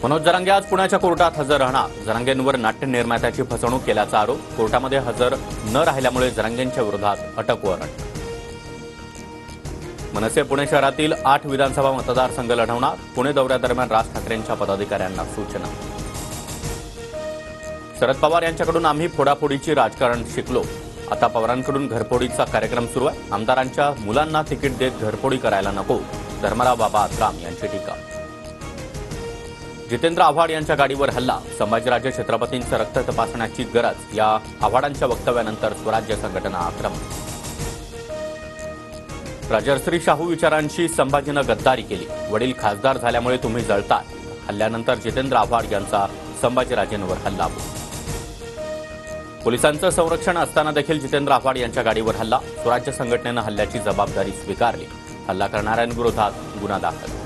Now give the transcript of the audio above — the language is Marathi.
मनोज जरांगे आज पुण्याच्या कोर्टात हजर राहणार. जरांगेंवर नाट्य निर्मात्याची फसवणूक केल्याचा आरोप. कोर्टामध्ये हजर न राहिल्यामुळे जरांगेंच्या विरोधात अटक वॉरंट. मनसे पुणे शहरातील 8 विधानसभा मतदारसंघ लढवणार. पुणे दौऱ्यादरम्यान राज ठाकरेंच्या पदाधिकाऱ्यांना सूचना. शरद पवार यांच्याकडून आम्ही फोडाफोडीची राजकारण शिकलो. आता पवारांकडून घरफोडीचा कार्यक्रम सुरू आहे. आमदारांच्या मुलांना तिकीट देत घरफोडी करायला नको. धर्मराव बाबा आत्राम यांची टीका. जितेंद्र आव्हाड यांच्या गाडीवर हल्ला. संभाजीराजे छत्रपतींचं रक्त तपासण्याची गरज. या आव्हाडांच्या वक्तव्यानंतर स्वराज्य संघटना आक्रमक. राजर्षी शाहू विचारांशी संभाजीनं गद्दारी केली. वडील खासदार झाल्यामुळे तुम्ही जळताय. हल्ल्यानंतर जितेंद्र आव्हाड यांचा संभाजीराजेंवर हल्ला. पोलिसांचं संरक्षण असताना देखील जितेंद्र आव्हाड यांच्या गाडीवर हल्ला. स्वराज्य संघटनेनं हल्ल्याची जबाबदारी स्वीकारली. हल्ला करणाऱ्यांविरोधात गुन्हा दाखल.